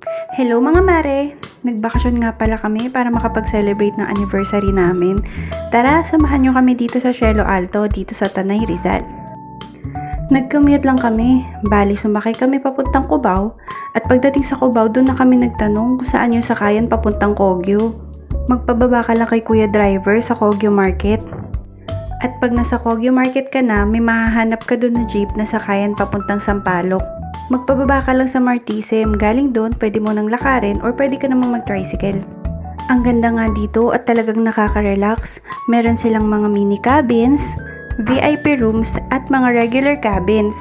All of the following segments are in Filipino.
Hello mga mare! Nagbakasyon nga pala kami para makapag-celebrate ng anniversary namin. Tara, samahan nyo kami dito sa Cielo Alto, dito sa Tanay, Rizal. Nag-commute lang kami, bali sumakay kami papuntang Cubao, at pagdating sa Cubao doon na kami nagtanong kung saan yung sakayan papuntang Kogyo. Magpababa ka lang kay Kuya Driver sa Kogyo Market. At pag nasa Kogyo Market ka na, may mahahanap ka doon na jeep na sakayan papuntang Sampaloc. Magpababa ka lang sa Martisem, galing doon pwede mo nang lakarin or pwede ka namang mag-tricycle. Ang ganda nga dito at talagang nakaka-relax. Meron silang mga mini cabins, VIP rooms at mga regular cabins.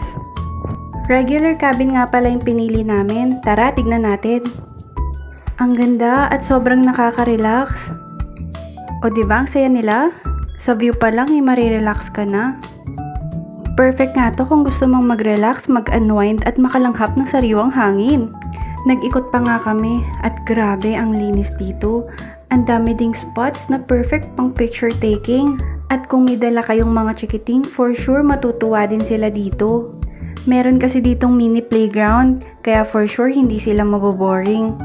Regular cabin nga pala yung pinili namin. Tara, tignan natin. Ang ganda at sobrang nakaka-relax. O diba, ang saya nila? Sa view pa lang, marirelax ka na. Perfect nga to kung gusto mong mag-relax, mag-unwind at makalanghap ng sariwang hangin. Nag-ikot pa nga kami at grabe ang linis dito. Ang dami ding spots na perfect pang picture taking. At kung may dala kayong mga chikiting, for sure matutuwa din sila dito. Meron kasi ditong mini playground, kaya for sure hindi sila maboboring.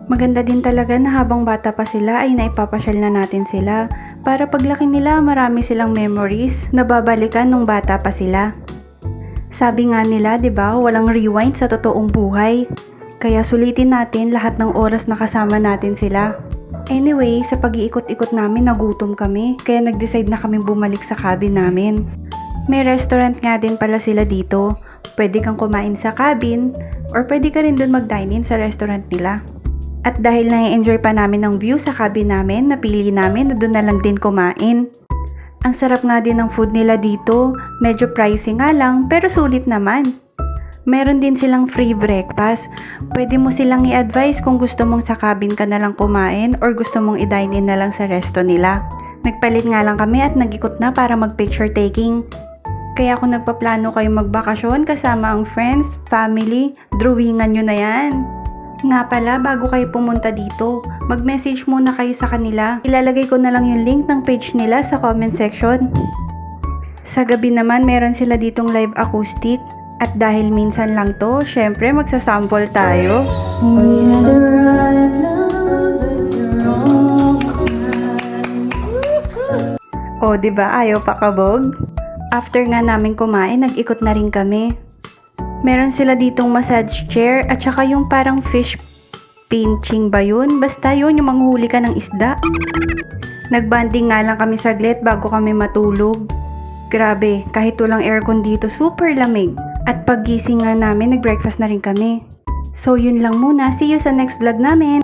Maganda din talaga na habang bata pa sila ay naipapasyal na natin sila. Para paglaki nila, marami silang memories na babalikan nung bata pa sila. Sabi nga nila, 'di ba, walang rewind sa totoong buhay. Kaya sulitin natin lahat ng oras na kasama natin sila. Anyway, sa pag-iikot-ikot namin, nagutom kami, kaya nag-decide na kaming bumalik sa cabin namin. May restaurant nga din pala sila dito. Pwede kang kumain sa cabin, or pwede ka rin dun mag-dine in sa restaurant nila. At dahil na-enjoy pa namin ang view sa cabin namin, napili namin na doon na lang din kumain. Ang sarap nga din ng food nila dito, medyo pricey nga lang pero sulit naman. Meron din silang free breakfast. Pwede mo silang i-advise kung gusto mong sa cabin ka na lang kumain or gusto mong i-dine in na lang sa resto nila. Nagpalit nga lang kami at nag-ikot na para mag-picture taking. Kaya kung nagpaplano kayong magbakasyon kasama ang friends, family, drawingan nyo na yan. Nga pala, bago kayo pumunta dito, mag-message muna kayo sa kanila. Ilalagay ko na lang yung link ng page nila sa comment section. Sa gabi naman, meron sila ditong live acoustic. At dahil minsan lang to, syempre magsasample tayo. O, diba? Ayaw pa kabog? After nga namin kumain, nag-ikot na rin kami. Meron sila ditong massage chair at saka yung parang fish pinching ba yun? Basta yun, yung manghuli ka ng isda. Nagbanding nga lang kami saglit bago kami matulog. Grabe, kahit walang aircon dito, super lamig. At paggising nga namin, nag-breakfast na rin kami. So yun lang muna, see you sa next vlog namin!